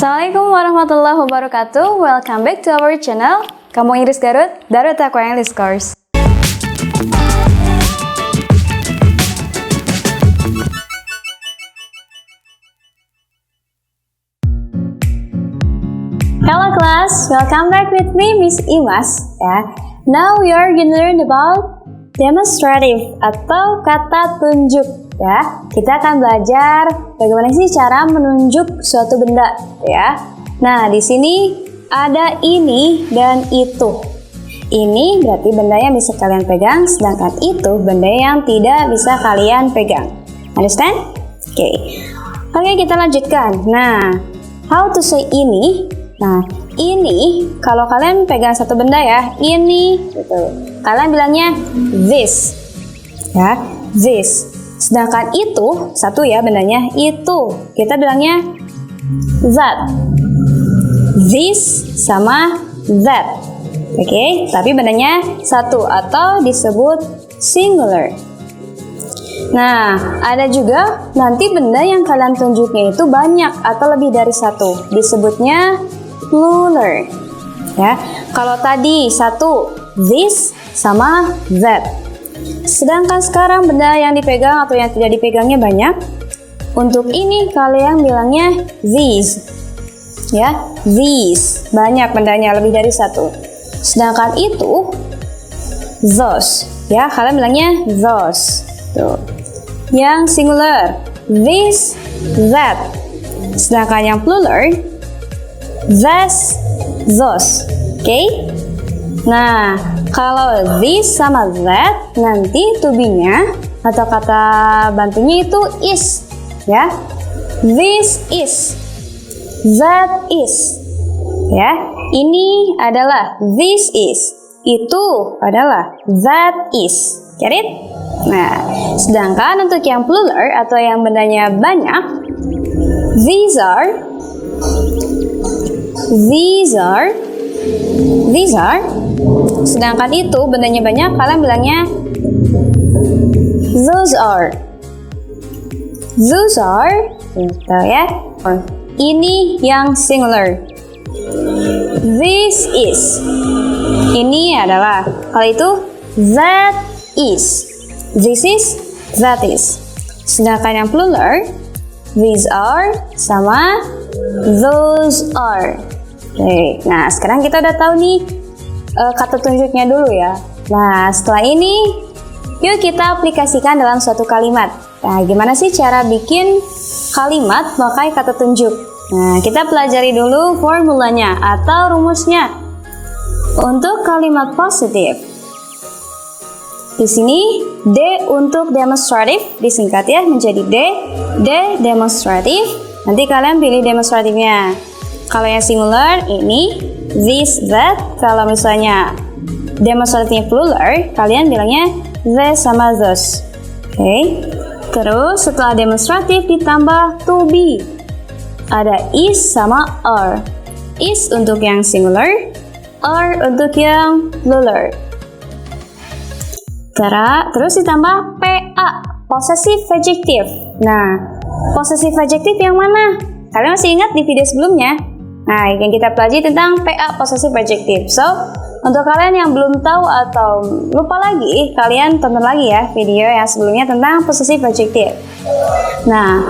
Assalamualaikum warahmatullahi wabarakatuh. Welcome back to our channel. Kamu Inggris Garut, Darut Aku English Course. Hello class, welcome back with me Miss Imas. Now we are going to learn about demonstrative atau kata tunjuk. Kita akan belajar bagaimana sih cara menunjuk suatu benda, ya. Nah, di sini ada ini dan itu. Ini berarti benda yang bisa kalian pegang, sedangkan itu benda yang tidak bisa kalian pegang. Understand? Oke, kita lanjutkan. Nah, how to say ini? Nah, ini kalau kalian pegang satu benda ya, ini gitu. Kalian bilangnya this. Ya, this. Sedangkan itu, satu ya bendanya, itu kita bilangnya that. This sama that. Oke, tapi bendanya satu atau disebut singular. Nah, ada juga nanti benda yang kalian tunjuknya itu banyak atau lebih dari satu. Disebutnya plural. Ya, kalau tadi satu, this sama that. Sedangkan sekarang benda yang dipegang atau yang tidak dipegangnya banyak. Untuk ini kalian bilangnya these. Ya, these. Banyak bendanya, lebih dari satu. Sedangkan itu those. Ya, kalian bilangnya those. Tuh. Yang singular this, that. Sedangkan yang plural this, those. Oke? Nah, kalau this sama that, nanti to be-nya atau kata bantunya itu is, ya. This is, that is, ya. Ini adalah this is, itu adalah that is. Get it? Nah, sedangkan untuk yang plural atau yang bendanya banyak, these are, sedangkan itu bendanya banyak, kalian bilangnya those are, gitu ya. Ini yang singular, this is, ini adalah, kalau itu that is, this is, that is. Sedangkan yang plural, these are sama those are. Oke, nah sekarang kita udah tahu nih kata tunjuknya dulu ya. Nah, setelah ini yuk kita aplikasikan dalam suatu kalimat. Nah, gimana sih cara bikin kalimat pakai kata tunjuk? Nah, kita pelajari dulu formulanya atau rumusnya. Untuk kalimat positif, di sini D untuk demonstratif disingkat ya menjadi D demonstratif. Nanti kalian pilih demonstratifnya. Kalau yang singular ini this, that. Kalau misalnya demonstratifnya plural, kalian bilangnya the sama those. Oke. Terus setelah demonstratif ditambah to be. Ada is sama are. Is untuk yang singular, are untuk yang plural. Terus ditambah PA, possessive adjective. Nah, possessive adjective yang mana? Kalian masih ingat di video sebelumnya? Nah, yang kita pelajari tentang PA, possessive adjective. So, untuk kalian yang belum tahu atau lupa lagi, kalian tonton lagi ya video yang sebelumnya tentang possessive adjective. Nah,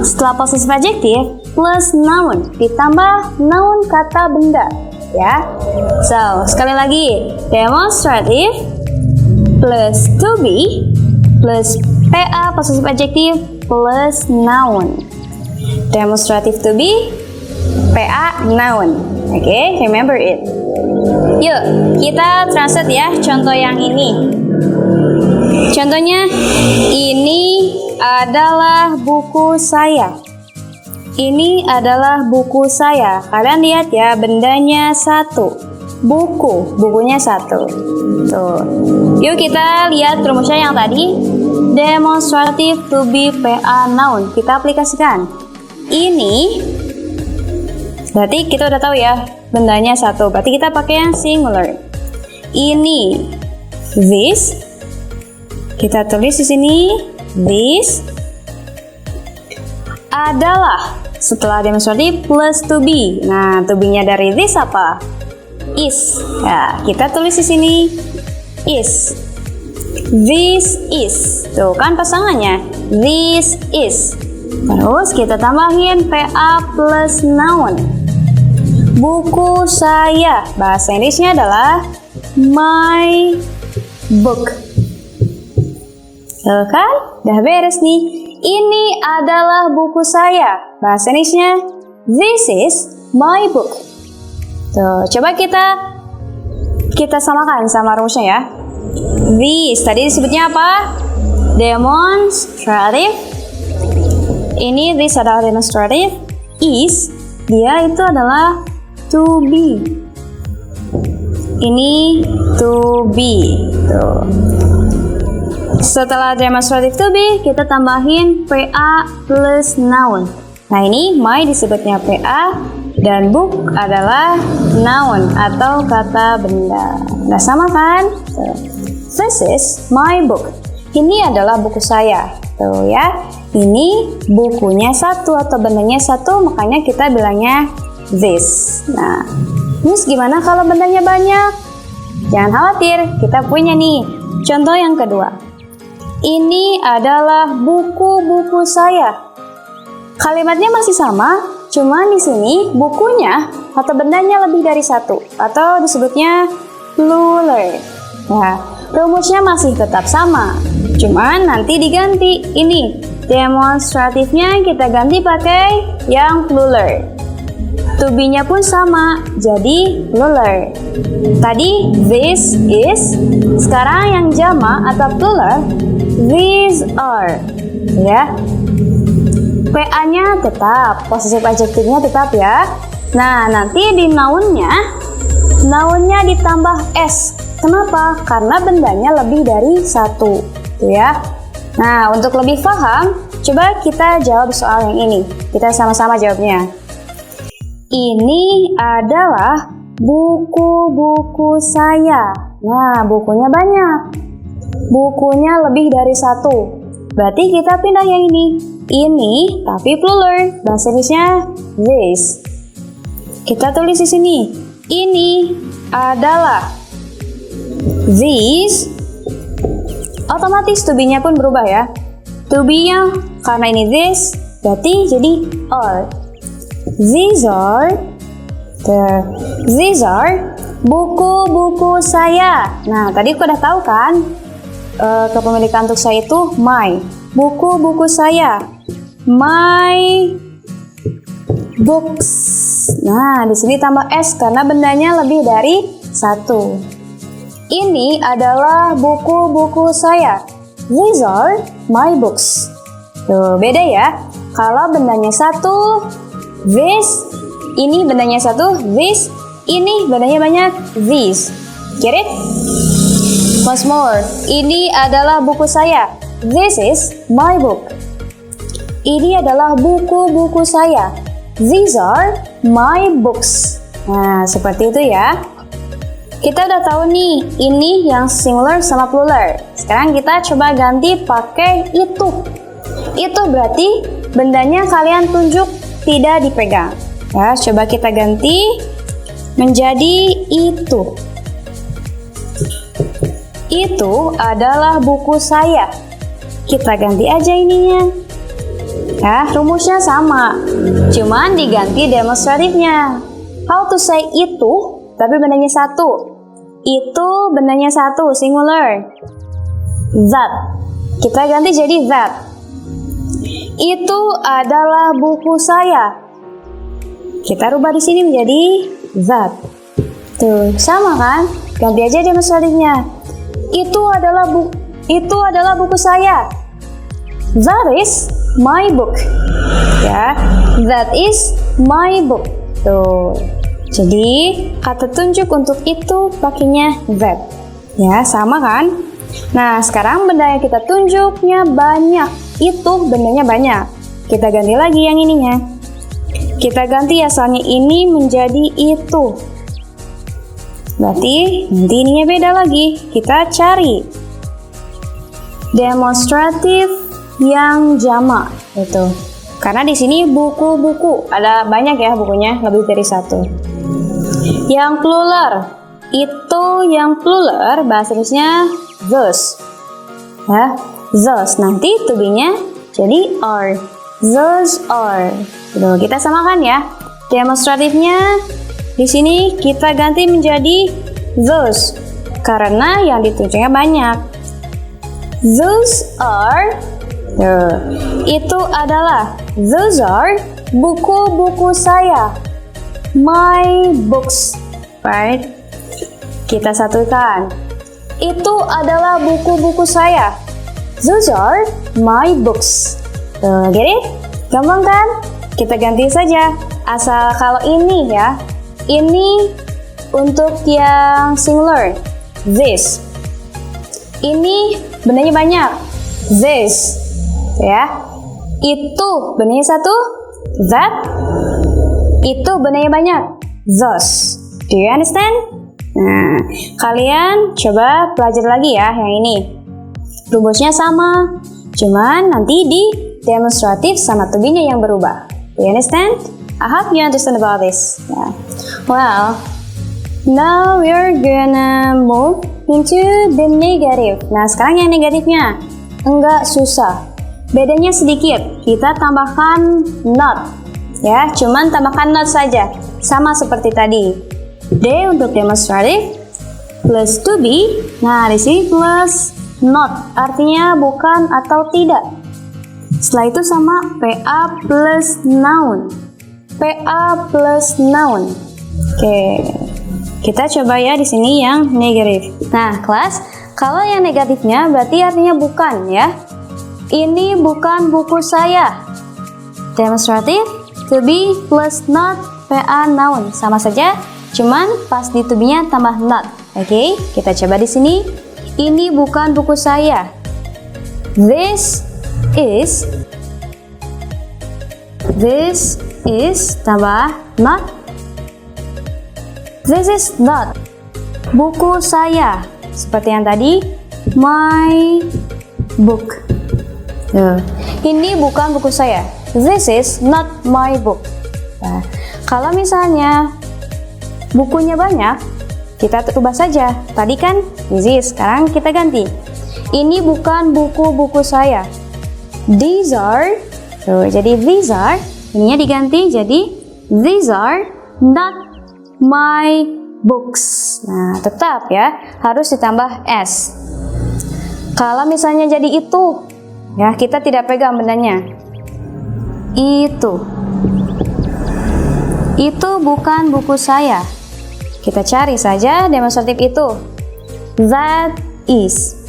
setelah possessive adjective plus noun ditambah noun kata benda, ya. So, sekali lagi, demonstrative plus to be plus PA, possessive adjective plus noun. Demonstrative to be, PA, noun. Oke, remember it. Yuk, kita translate ya contoh yang ini. Contohnya, ini adalah buku saya. Ini adalah buku saya. Kalian lihat ya, bendanya satu. Bukunya satu. Tuh. Yuk kita lihat rumusnya yang tadi. Demonstrative to be PA, noun. Kita aplikasikan. Ini berarti kita udah tahu ya, bendanya satu. Berarti kita pakai yang singular. Ini this. Kita tulis di sini this adalah Setelah demonstratif plus to be. Nah, to be-nya dari this apa? Is. Ya, kita tulis di sini is. This is. Tuh kan pasangannya. This is. Terus kita tambahin PA plus noun. Buku saya. Bahasa Inggrisnya adalah my book. Tuh kan? Udah beres nih. Ini adalah buku saya. Bahasa Inggrisnya, this is my book. Tuh, coba kita samakan sama rumusnya ya. This, tadi disebutnya apa? Demonstrative. Ini this adalah demonstrative. Is, dia itu adalah to be. Ini to be. Tuh. Setelah demonstrative to be, kita tambahin PA plus noun. Nah ini my disebutnya PA dan book adalah noun atau kata benda. Nah sama kan? This is my book. Ini adalah buku saya. Tuh ya. Ini bukunya satu atau bendanya satu, makanya kita bilangnya this. Nah, terus gimana kalau bendanya banyak? Jangan khawatir, kita punya nih. Contoh yang kedua. Ini adalah buku-buku saya. Kalimatnya masih sama, cuman di sini bukunya atau bendanya lebih dari satu, atau disebutnya plural. Nah, rumusnya masih tetap sama, cuman nanti diganti. Ini demonstratifnya kita ganti pakai yang plural. To be-nya pun sama, jadi plural. Tadi this is, sekarang yang jamak atau plural, these are. Ya. PA-nya tetap, posesif adjektifnya tetap ya. Nah, nanti di nounnya ditambah S. Kenapa? Karena bendanya lebih dari satu. Ya. Nah, untuk lebih paham, coba kita jawab soal yang ini. Kita sama-sama jawabnya. Ini adalah buku-buku saya. Nah, bukunya banyak. Bukunya lebih dari satu. Berarti kita pindah yang ini. Ini, tapi plural. Bahasa Inggrisnya this. Kita tulis di sini. Ini adalah. These. Otomatis to be-nya pun berubah ya. To be-nya, karena ini this, berarti jadi are. These are buku-buku saya. Nah, tadi aku udah tahu kan kepemilikan untuk saya itu my. Buku-buku saya. My books. Nah, di sini tambah S karena bendanya lebih dari satu. Ini adalah buku-buku saya. These are my books. Tuh, beda ya. Kalau bendanya satu, this, ini bendanya satu, this, ini bendanya banyak, this. Get it? Once more, ini adalah buku saya. This is my book. Ini adalah buku-buku saya. These are my books. Nah, seperti itu ya. Kita udah tahu nih, ini yang singular sama plural. Sekarang kita coba ganti pakai itu. Itu berarti bendanya kalian tunjuk tidak dipegang. Ya, coba kita ganti menjadi itu. Itu adalah buku saya. Kita ganti aja ininya. Ya, rumusnya sama. Cuman diganti demonstratifnya. How to say itu, tapi bendanya satu. Itu bendanya satu, singular. That. Kita ganti jadi that. Itu adalah buku saya. Kita rubah di sini menjadi that. Tuh, sama kan? Ganti aja demonstratifnya. Itu adalah buku saya. That is my book. Ya, that is my book. Tuh. Jadi, kata tunjuk untuk itu pakainya that. Ya, sama kan? Nah, sekarang benda yang kita tunjuknya banyak. Itu bendanya banyak. Kita ganti lagi yang ininya. Kita ganti asalnya ini menjadi itu. Berarti nanti ininya beda lagi. Kita cari demonstratif yang jamak. Itu. Karena di sini buku-buku, ada banyak ya bukunya, lebih dari satu. Yang plural, itu yang plural bahasa Inggrisnya those. Ya, those. Nanti to be-nya jadi are. Those are. Tuh, kita samakan ya. Demonstratifnya di sini kita ganti menjadi those karena yang ditunjuknya banyak. Those are. Itu adalah. Those are buku-buku saya. My books. Right? Kita satukan. Itu adalah buku-buku saya. Those are my books. Get it? Gampang kan? Kita ganti saja. Asal kalau ini ya. Ini untuk yang singular. This. Ini benarnya banyak. This. Ya. Itu benarnya satu. That. Itu benarnya banyak. Those. Do you understand? Nah, kalian coba pelajari lagi ya yang ini. Rumusnya sama, cuman nanti di demonstratif sama to be-nya yang berubah. Do you understand? I hope you understand about this. Yeah. Well, now we're gonna move into the negative. Nah, sekarang yang negatifnya enggak susah. Bedanya sedikit. Kita tambahkan not. Ya, cuman tambahkan not saja. Sama seperti tadi. D untuk demonstratif plus to be. Nah, di sini plus not. Artinya bukan atau tidak. Setelah itu sama PA plus noun. PA plus noun. Oke. Kita coba ya di sini yang negatif. Nah, kelas, kalau yang negatifnya berarti artinya bukan ya. Ini bukan buku saya. Demonstratif to be plus not PA noun. Sama saja, cuman pas di to be-nya tambah not. Oke, kita coba di sini. Ini bukan buku saya. This is tambah not. This is not buku saya. Seperti yang tadi, my book. Ini bukan buku saya. This is not my book. Nah, kalau misalnya bukunya banyak, kita ubah saja. Tadi kan this is, sekarang kita ganti. Ini bukan buku-buku saya. These are. Jadi these are, ininya diganti jadi these are not my books. Nah, tetap ya, harus ditambah s. Kalau misalnya jadi itu, ya kita tidak pegang bendanya. Itu bukan buku saya. Kita cari saja demonstratif itu. That is.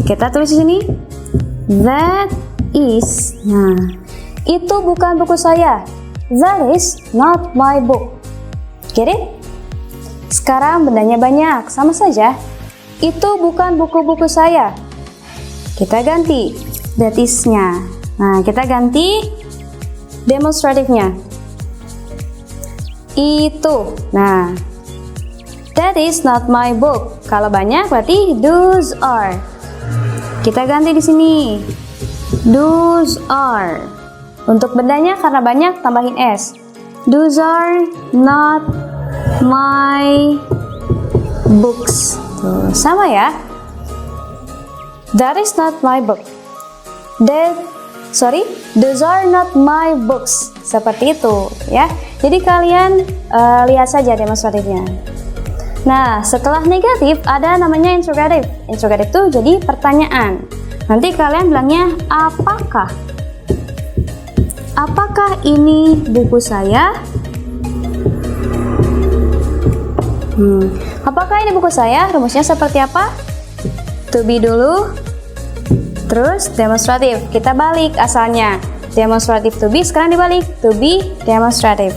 Kita tulis di sini. That is. Nah, itu bukan buku saya. That is not my book. Get it? Sekarang bendanya banyak, sama saja. Itu bukan buku-buku saya. Kita ganti that is-nya. Nah, kita ganti demonstratifnya. Itu. Nah, that is not my book. Kalau banyak berarti those are. Kita ganti di sini. Those are. Untuk bendanya karena banyak tambahin s. Those are not my books. Tuh, sama ya. That is not my book. Those are not my books. Seperti itu ya. Jadi kalian lihat saja demonstratifnya. Nah, setelah negatif ada namanya interrogative. Interrogative itu jadi pertanyaan. Nanti kalian bilangnya apakah? Apakah ini buku saya? Apakah ini buku saya? Rumusnya seperti apa? To be dulu. Terus demonstratif. Kita balik asalnya. Demonstratif to be, sekarang dibalik. To be demonstratif.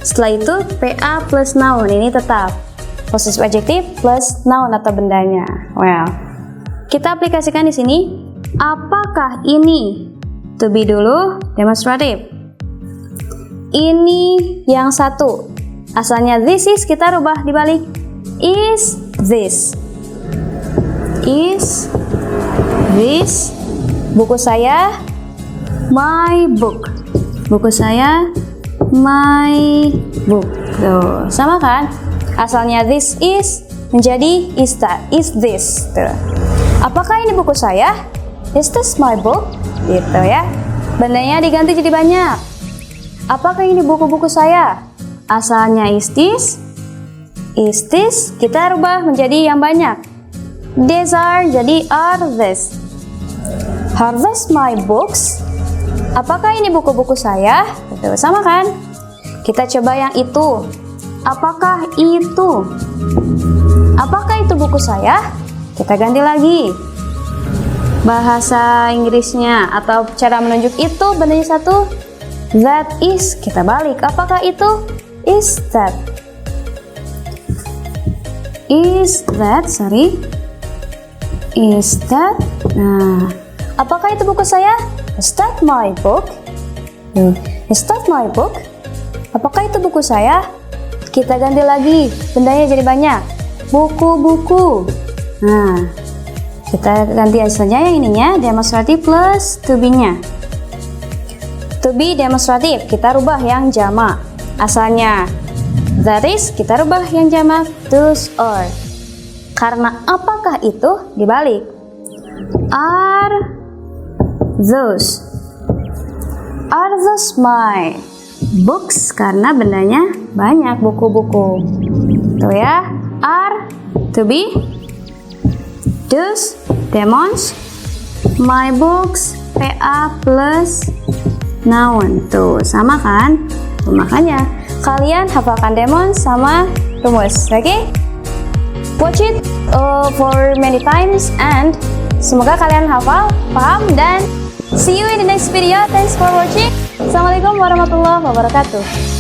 Setelah itu PA plus noun. Ini tetap. Possessive adjective plus noun atau bendanya. Well, kita aplikasikan di sini. Apakah ini? To be dulu, demonstratif. Ini yang satu. Asalnya this is, kita rubah dibalik. Is this? Is this buku saya? My book. Buku saya, my book. Tuh, sama kan? Asalnya this is menjadi is that, is this. Tuh. Apakah ini buku saya? Is this my book? Gitu ya. Bandanya diganti jadi banyak. Apakah ini buku-buku saya? Asalnya is this, kita rubah menjadi yang banyak. These are jadi are this. Are this my books? Apakah ini buku-buku saya? Itu sama kan? Kita coba yang itu. Apakah itu? Apakah itu buku saya? Kita ganti lagi. Bahasa Inggrisnya atau cara menunjuk itu bandanya satu. That is, kita balik. Apakah itu? Is that? Is that, sorry. Is that? Nah, apakah itu buku saya? Is that my book? Is that my book? Apakah itu buku saya? Kita ganti lagi, bendanya jadi banyak. Buku-buku. Nah, kita ganti hasilnya yang ininya, demonstratif plus to be-nya. To be demonstratif, kita rubah yang jamak. Asalnya that is, kita rubah yang jamak those are. Karena apakah itu dibalik. Are those my books? Karena bendanya banyak, buku-buku. Tuh ya, are to be, those demons, my books, PA plus noun. Tuh, sama kan? Tuh, makanya kalian hafalkan demon sama rumus, oke? Okay? Watch it for many times and semoga kalian hafal, paham, dan see you in the next video. Thanks for watching. Assalamualaikum warahmatullahi wabarakatuh.